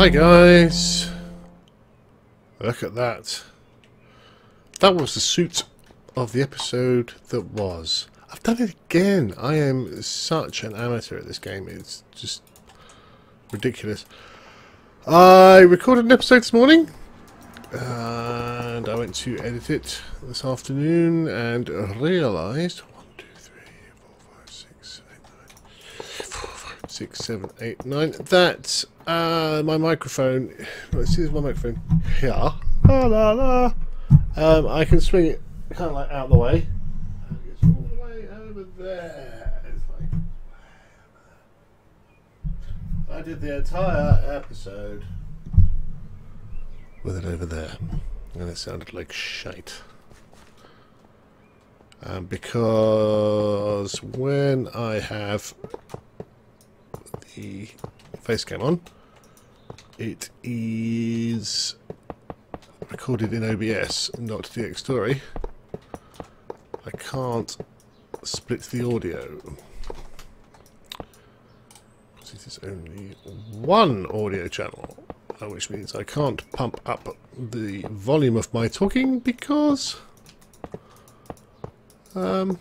Hi guys! Look at that. That was the suit of the episode that was. I've done it again. I am such an amateur at this game. It's just ridiculous. I recorded an episode this morning and I went to edit it this afternoon and realised 6, 7, 8, 9. That my microphone. Let's see, my microphone here. La la la. I can swing it kind of like out the way. It's all the way over there. It's like I did the entire episode with it over there, and it sounded like shite. Because when I have the face cam on, it is recorded in OBS, not DxStory. I can't split the audio. It is only one audio channel, which means I can't pump up the volume of my talking because the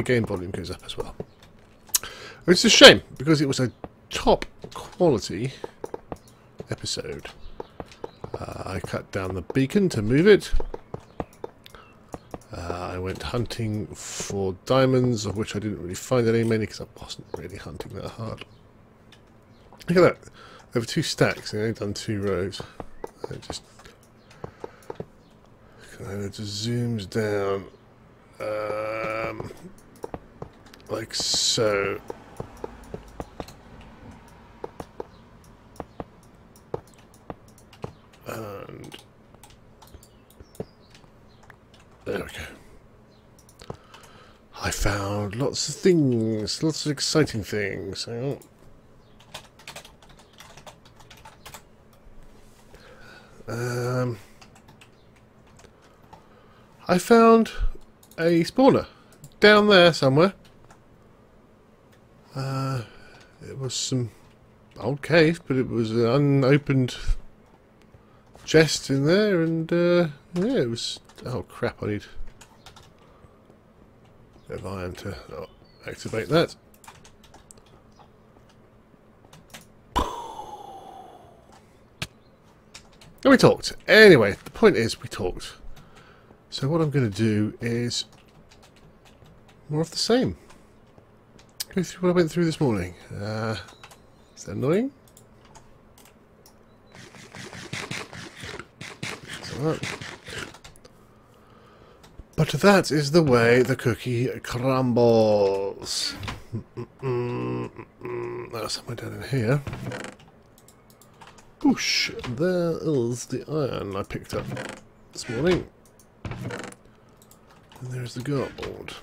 game volume goes up as well. It's a shame, because it was a top quality episode. I cut down the beacon to move it. I went hunting for diamonds, of which I didn't really find any, mainly because I wasn't really hunting that hard. Look at that. There were 2 stacks, and I've done 2 rows. It just kind of just zooms down like so. And there we go. I found lots of things, lots of exciting things. Hang on. I found a spawner down there somewhere. It was some old cave, but it was an unopened chest in there, and yeah, it was. Oh crap! I need a bit of iron to activate that. And we talked. Anyway, the point is we talked. So what I'm going to do is more of the same. Go through what I went through this morning. Is that annoying? But that is the way the cookie crumbles. That's somewhere down in here. Whoosh! There is the iron I picked up this morning. And there's the gold.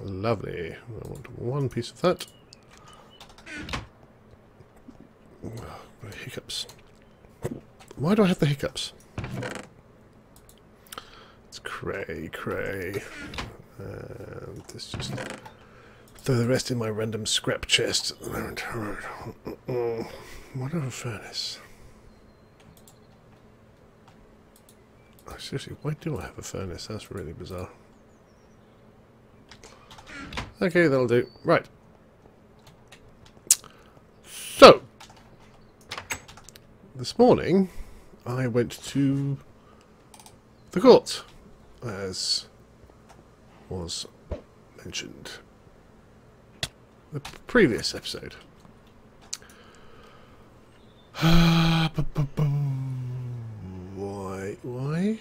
Lovely. I want 1 piece of that. Hiccups. Why do I have the hiccups? It's cray. And let's just throw the rest in my random scrap chest. What a furnace. Oh, seriously, why do I have a furnace? That's really bizarre. Okay, that'll do. Right. So, this morning I went to the court, as was mentioned in the previous episode. Why?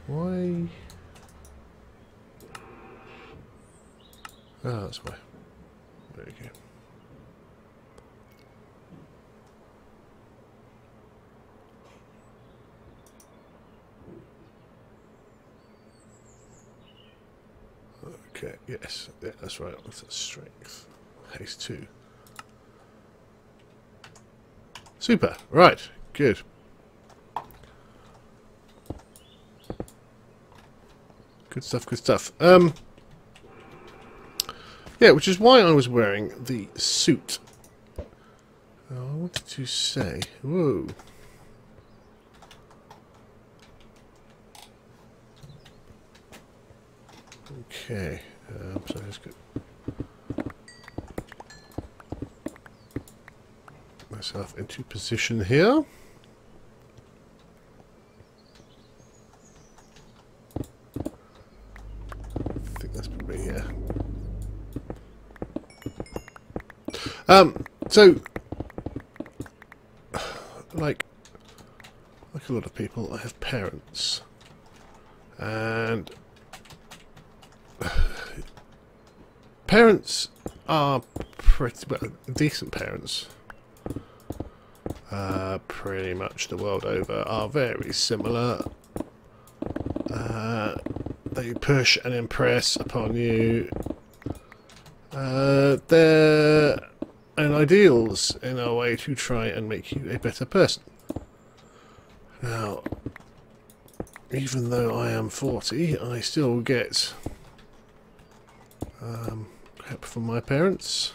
Why? Ah, that's why. There you go. Okay, yes, yeah, that's right. That's strength. Haste 2. Super. Right. Good. Good stuff, good stuff. Yeah, which is why I was wearing the suit. I wanted to say... Whoa. Okay. So let's get myself into position here. I think that's probably here. So, like a lot of people, I have parents, and parents are pretty well, decent parents. Pretty much the world over are very similar. They push and impress upon you. Their own ideals in a way to try and make you a better person. Now, even though I am 40, I still get help from my parents.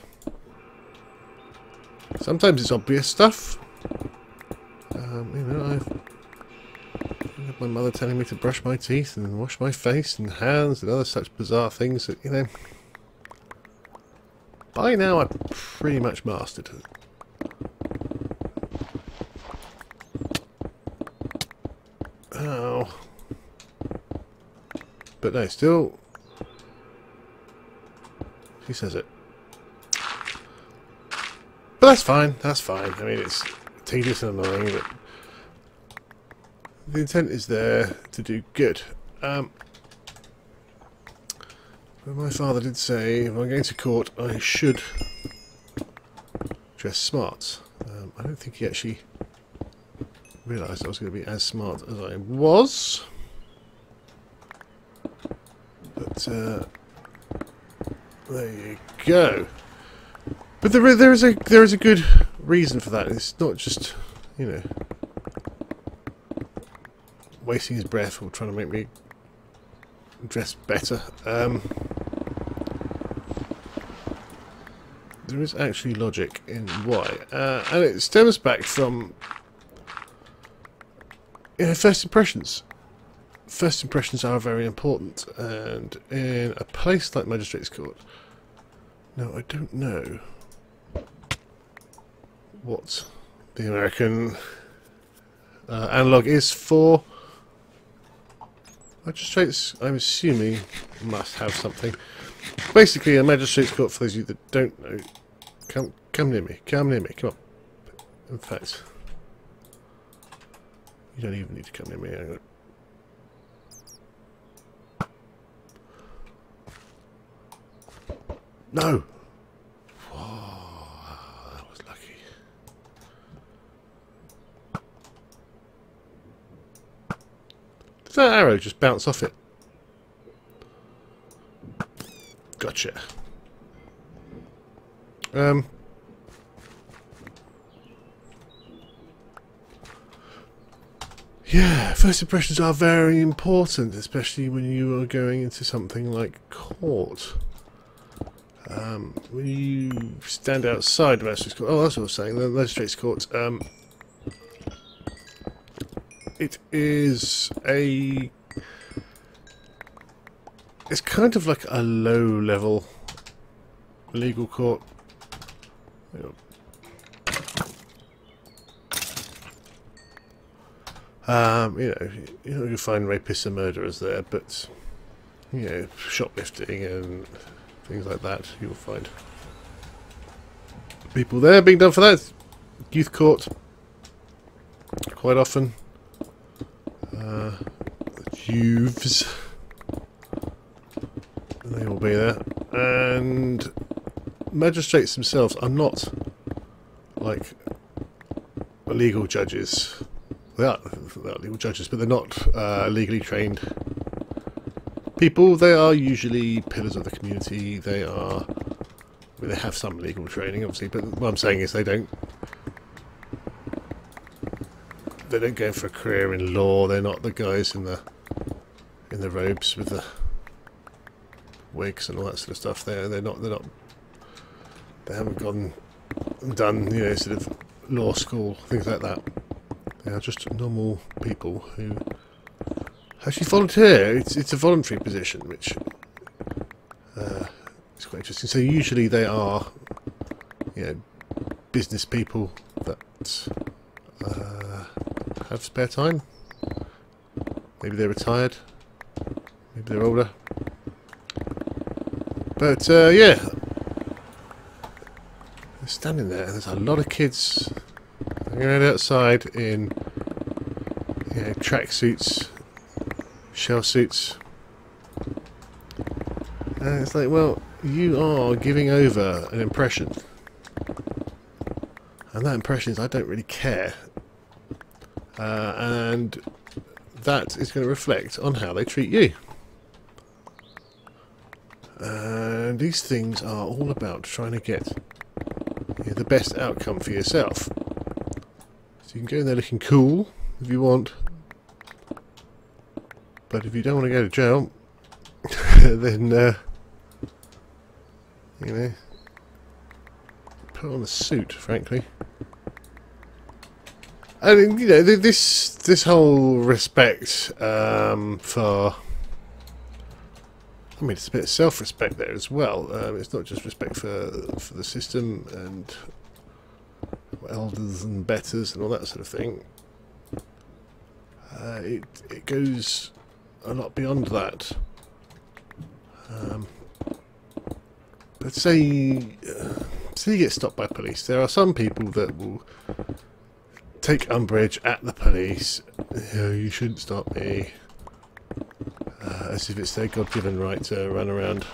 Sometimes it's obvious stuff. You know, I have my mother telling me to brush my teeth and wash my face and hands and other such bizarre things that, you know, by now I've pretty much mastered it. Oh. But no, still... She says it. But that's fine, that's fine. I mean, it's tedious and annoying, but the intent is there to do good. But my father did say, if I'm going to court, I should dress smart. I don't think he actually realised I was going to be as smart as I was. But there you go. But there is a good reason for that. It's not just, you know, wasting his breath or trying to make me dress better. There is actually logic in why, and it stems back from, you know, first impressions. First impressions are very important, and in a place like Magistrates Court, now I don't know what the American analogue is for magistrates. I'm assuming must have something. Basically, a magistrate's court, for those of you that don't know, come near me, come on. In fact, you don't even need to come near me. Hang on. No! Whoa, that was lucky. Did that arrow just bounce off it? Gotcha. Yeah, first impressions are very important, especially when you are going into something like court. When you stand outside the magistrate's court, oh, that's what I was saying, the magistrate's court, it is a... It's kind of like a low-level legal court. You know, you're not going to find rapists and murderers there, but, you know, shoplifting and things like that, you'll find people there being done for that. Youth court, quite often. Youths. They will be there. And magistrates themselves are not like legal judges. They are legal judges, but they're not legally trained people. They are usually pillars of the community. They are... I mean, they have some legal training, obviously, but what I'm saying is they don't go for a career in law. They're not the guys in the robes with the wigs and all that sort of stuff. They haven't gone and done, you know, sort of law school, things like that. They are just normal people who actually volunteer. It's a voluntary position, which is quite interesting. So usually they are, you know, business people that have spare time. Maybe they're retired. Maybe they're older. But yeah, they're standing there. There's a lot of kids hanging around outside in, you know, track suits, shell suits. And it's like, well, you are giving over an impression. And that impression is, I don't really care. And that is going to reflect on how they treat you. And these things are all about trying to get, you know, the best outcome for yourself. So you can go in there looking cool if you want. But if you don't want to go to jail, then, you know, put on a suit, frankly. And, you know, this whole respect for... I mean, it's a bit of self-respect there as well. It's not just respect for the system and elders and betters and all that sort of thing. It goes a lot beyond that. But say you get stopped by police, there are some people that will take umbrage at the police. Oh, you shouldn't stop me. As if it's their God-given right to run around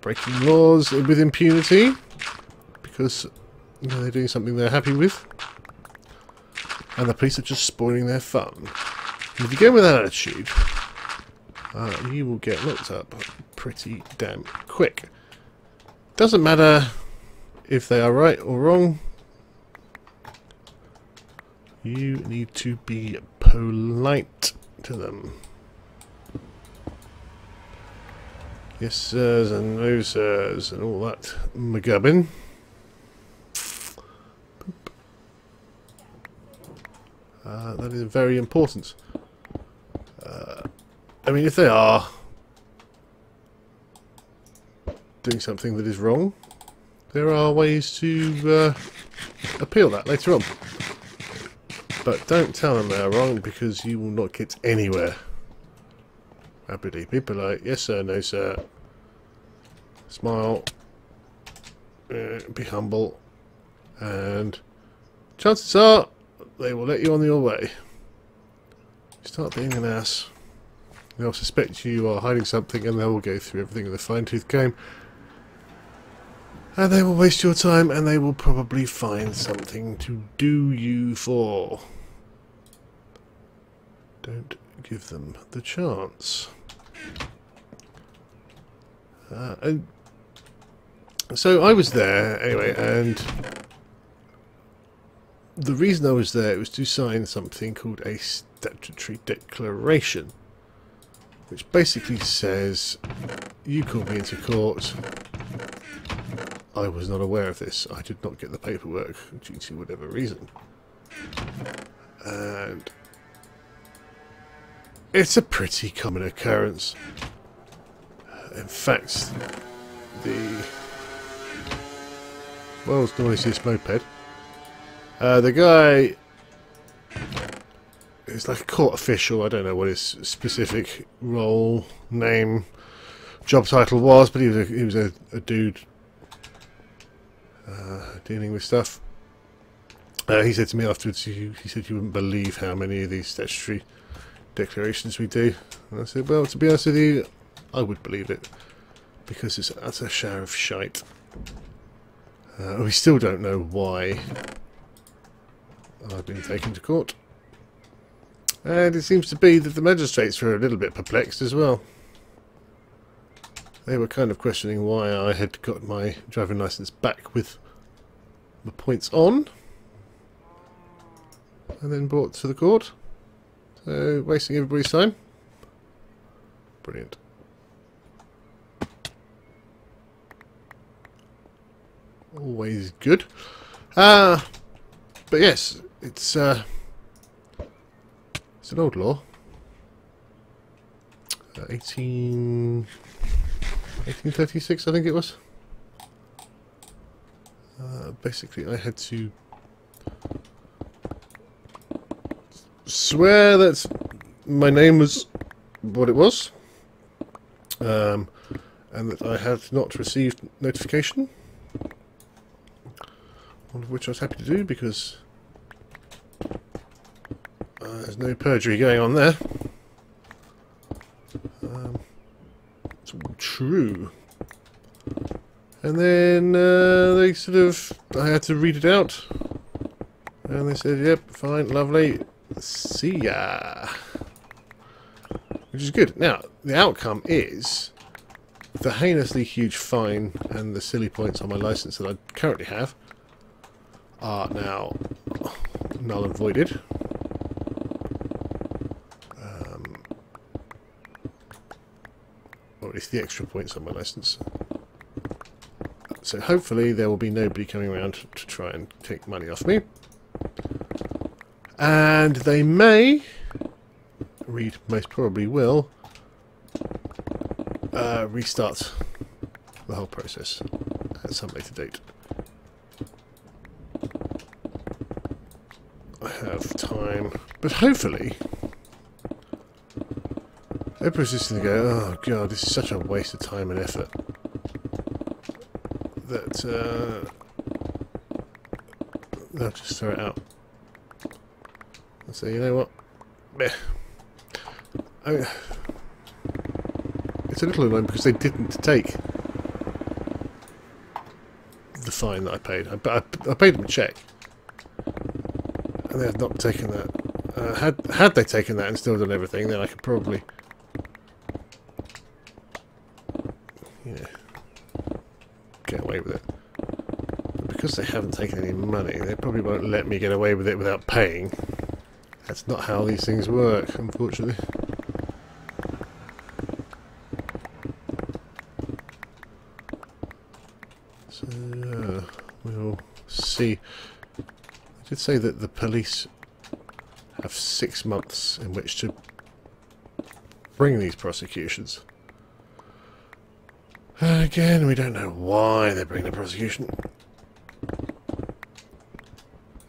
breaking laws with impunity because, you know, they're doing something they're happy with, and the police are just spoiling their fun. And if you go with that attitude, you will get locked up pretty damn quick. Doesn't matter if they are right or wrong. You need to be polite to them. Yes sirs and no sirs and all that McGubbin. That is very important. I mean, if they are doing something that is wrong, there are ways to appeal that later on. But don't tell them they are wrong, because you will not get anywhere. Rapidly, be polite. Yes sir, no sir. Smile. Be humble. And chances are they will let you on your way. Start being an ass, they'll suspect you are hiding something, and they will go through everything with a fine-tooth comb. And they will waste your time, and they will probably find something to do you for. Don't give them the chance. And so I was there anyway, and the reason I was there was to sign something called a statutory declaration, which basically says, you called me into court, I was not aware of this, I did not get the paperwork due to whatever reason. And it's a pretty common occurrence. In fact, the world's noisiest moped, the guy is like a court official. I don't know what his specific role, name, job title was, but he was a dude dealing with stuff. He said to me afterwards, he said you wouldn't believe how many of these statutory declarations we do. And I said, well, to be honest with you, I would believe it, because it's an utter shower of shite. We still don't know why I've been taken to court. And it seems to be that the magistrates were a little bit perplexed as well. They were kind of questioning why I had got my driving licence back with the points on, and then brought to the court. So, wasting everybody's time. Brilliant. always good. But yes, it's an old law. 1836, I think it was. Basically, I had to swear that my name was what it was, and that I had not received notification, all of which I was happy to do because there's no perjury going on there. It's all true. And then they sort of, I had to read it out, and they said, yep, fine, lovely, see ya. Which is good. Now, the outcome is the heinously huge fine and the silly points on my license that I currently have are now null and voided. Or at least the extra points on my license. So hopefully there will be nobody coming around to try and take money off me. And they may, Reed most probably will, restart the whole process at some later date. I have time, but hopefully everybody's just going to go, oh god, this is such a waste of time and effort, that they'll just throw it out and say, you know what, meh. I mean, it's a little annoying because they didn't take the fine that I paid. I paid them a cheque, and they have not taken that. Had they taken that and still done everything, then I could probably, get away with it. But because they haven't taken any money, they probably won't let me get away with it without paying. That's not how these things work, unfortunately. So, we'll see. I did say that the police have 6 months in which to bring these prosecutions. Again, we don't know why they bring the prosecution.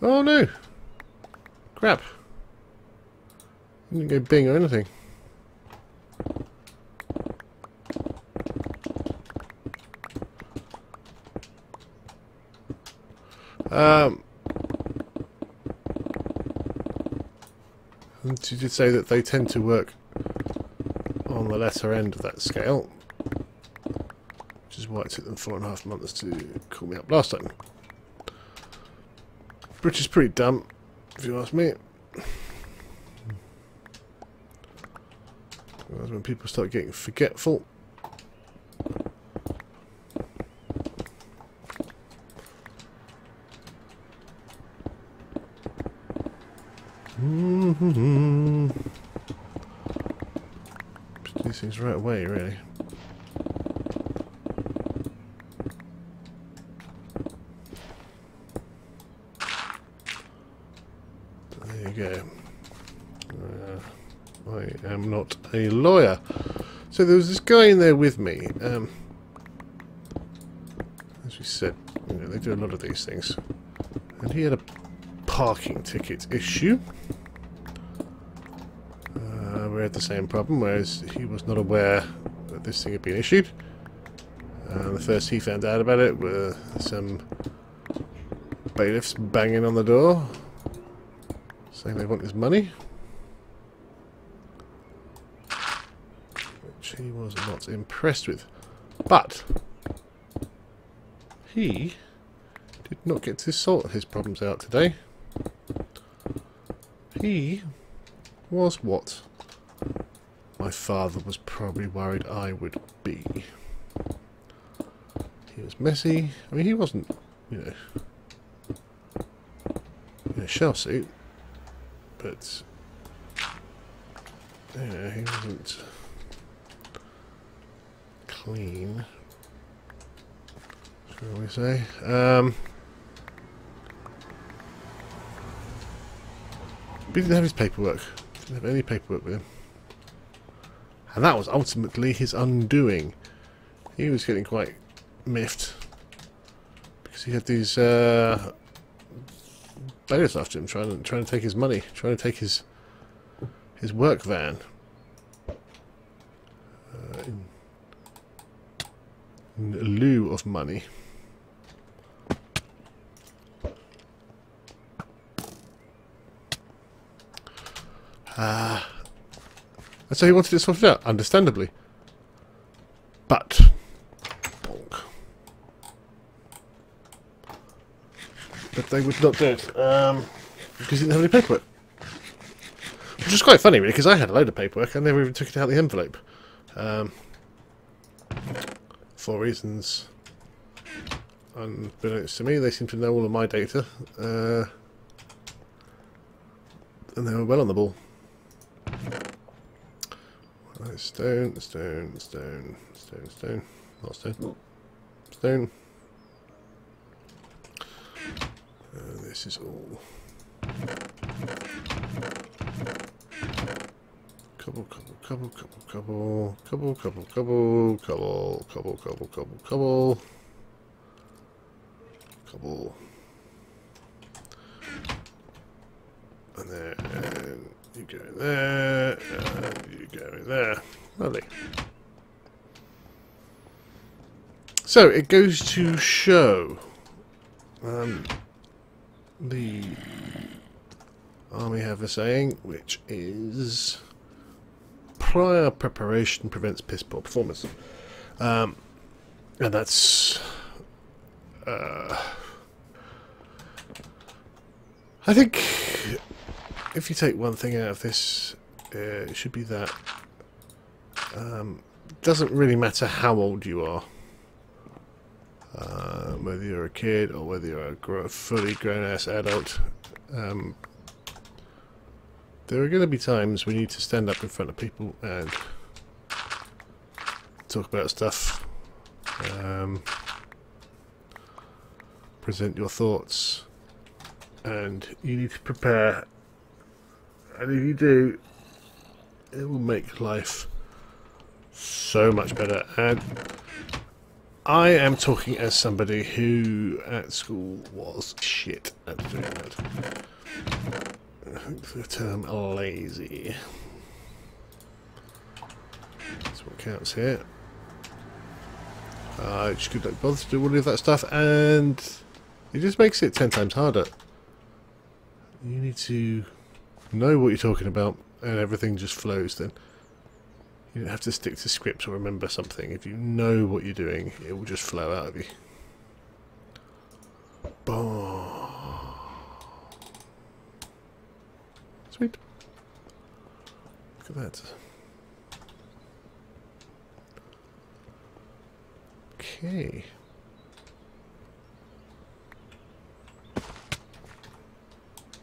Oh no! Crap. Didn't go bing or anything. And she did say that they tend to work on the lesser end of that scale, which is why it took them 4.5 months to call me up last time. Which is pretty dumb, if you ask me. That's when people start getting forgetful. These things right away, really. There you go. I am not a lawyer. So there was this guy in there with me. As we said, they do a lot of these things. And he had a parking ticket issue. We had the same problem, whereas he was not aware that this thing had been issued. The first he found out about it were some bailiffs banging on the door, saying they want his money. Which he was not impressed with. But he did not get to sort his problems out today. He was what my father was probably worried I would be. He was messy. I mean, he wasn't, in a shell suit, but he wasn't Shall we say? He didn't have his paperwork. Didn't have any paperwork with him. And that was ultimately his undoing. He was getting quite miffed. Because he had these bailiffs after him, trying to take his money, trying to take his work van. In lieu of money. And so he wanted it sorted out, understandably. But bonk. But they would not do it, because he didn't have any paperwork. Which is quite funny, really, because I had a load of paperwork and never even took it out of the envelope. For reasons unbeknownst to me, they seem to know all of my data, and they were well on the ball. Right, stone, not stone. This is all. Couple. And then you go in there, and you go in there. Lovely. So it goes to show the army have a saying, which is prior preparation prevents piss poor performance, and that's I think if you take one thing out of this, it should be that it doesn't really matter how old you are, whether you're a kid or whether you're a fully grown-ass adult. There are going to be times when you need to stand up in front of people and talk about stuff, present your thoughts, and you need to prepare. And if you do, it will make life so much better. And I am talking as somebody who at school was shit at doing that. I think the term lazy. That's what counts here. I just couldn't bother to do all of that stuff, and it just makes it 10 times harder. You need to know what you're talking about, and everything just flows then. You don't have to stick to scripts or remember something. If you know what you're doing, it will just flow out of you. Boom. Sweet. Look at that. Okay.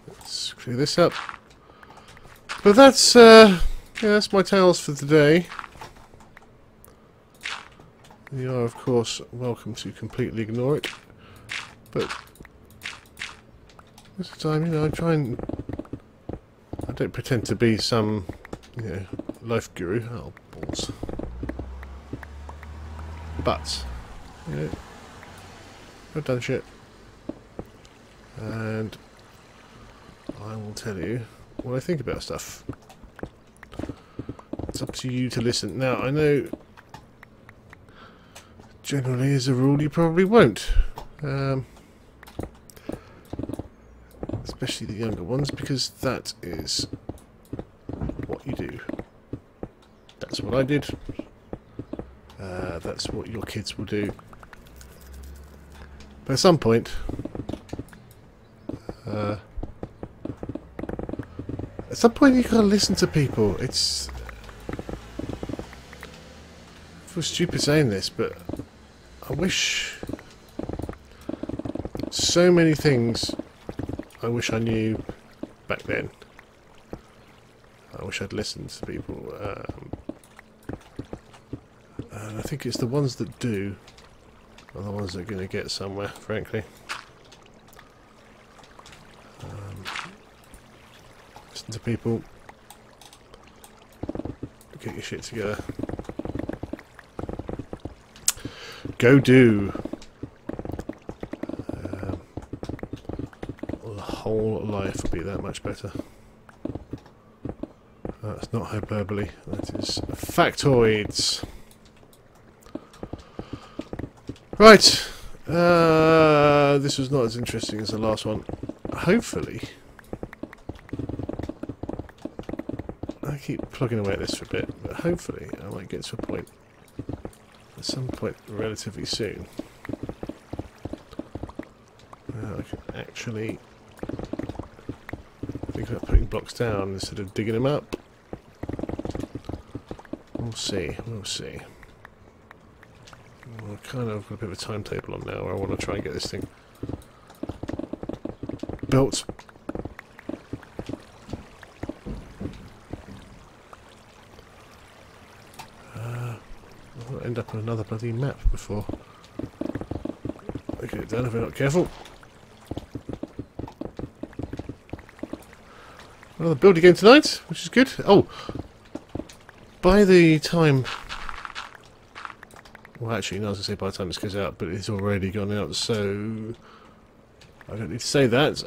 Let's clear this up. But that's yeah, that's my tales for today. You are, of course, welcome to completely ignore it. But most of the time, you know, I don't pretend to be some, you know, life guru. Oh, balls. But, you know, I've done shit. And I will tell you what I think about stuff. It's up to you to listen. Now, I know, generally, as a rule, you probably won't. Especially the younger ones, because that is what you do. That's what I did. That's what your kids will do. But at some point, you gotta listen to people. It's, I feel stupid saying this, but I wish so many things I wish I knew back then. I wish I'd listened to people. And I think it's the ones that do are the ones that are going to get somewhere, frankly. Listen to people. Get your shit together. Go do. The whole life would be that much better. That's not hyperbole. That is factoids. Right. This was not as interesting as the last one. Hopefully. I keep plugging away at this for a bit, but hopefully I might get to a point, at some point relatively soon, where I can actually think about putting blocks down instead of digging them up. We'll see, we'll see. I've kind of got a bit of a timetable on now where I want to try and get this thing built. I'll end up on another bloody map before I get it done if we're not careful. Another building game tonight, which is good. Oh, by the time... Well, actually, no, I was going to say by the time this goes out, but it's already gone out, so... I don't need to say that.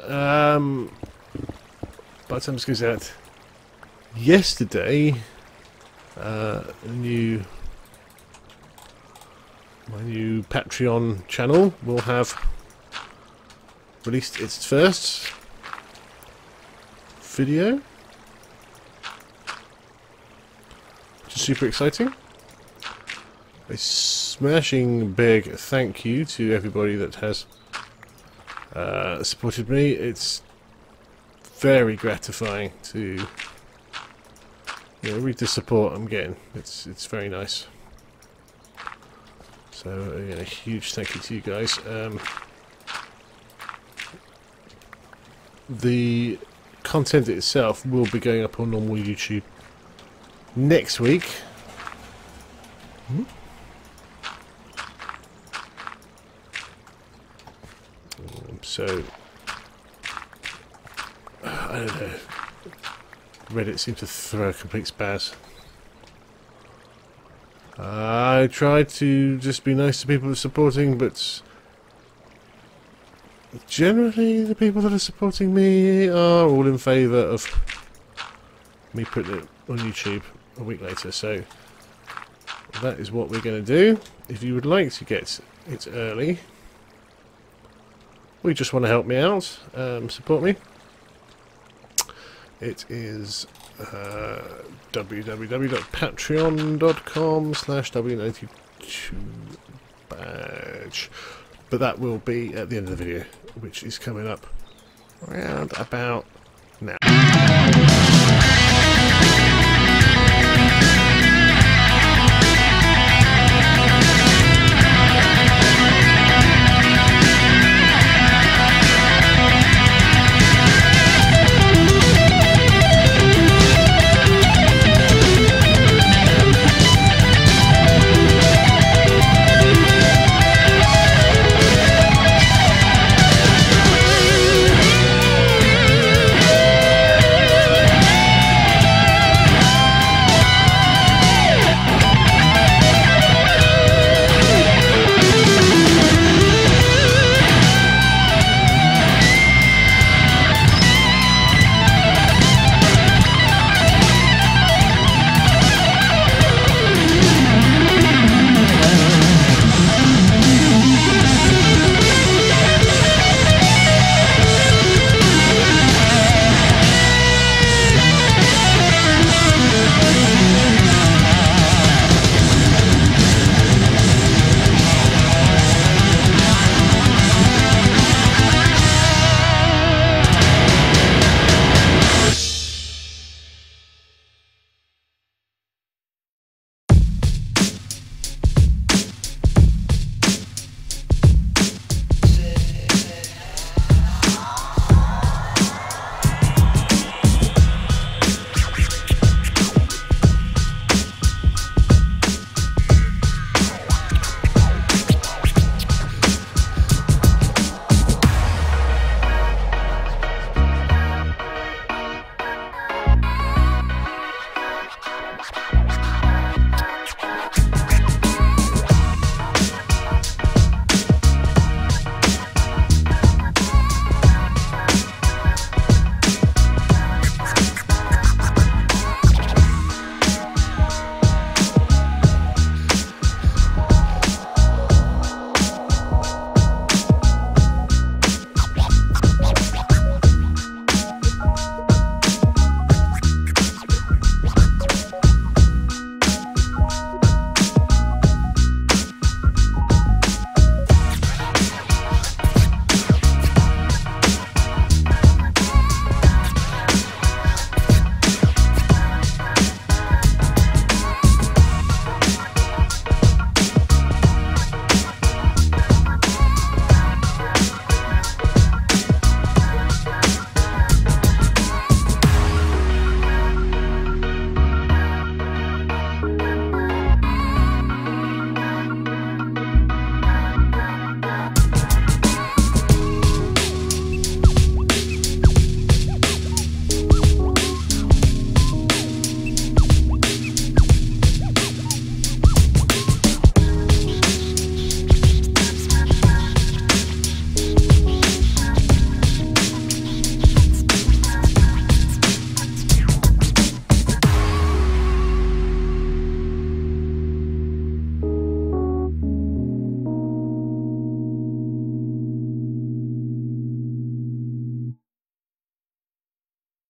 By the time this goes out yesterday, my new Patreon channel will have released its first video, which is super exciting. A smashing big thank you to everybody that has supported me. It's very gratifying to read the support I'm getting. It's very nice. So a huge thank you to you guys. The content itself will be going up on normal YouTube next week. So I don't know. Reddit seems to throw a complete spaz. I try to just be nice to people who are supporting, but generally the people that are supporting me are all in favour of me putting it on YouTube a week later. So that is what we're going to do. If you would like to get it early, or you just want to help me out, support me, it is www.patreon.com/W92badge. But that will be at the end of the video, which is coming up around about now.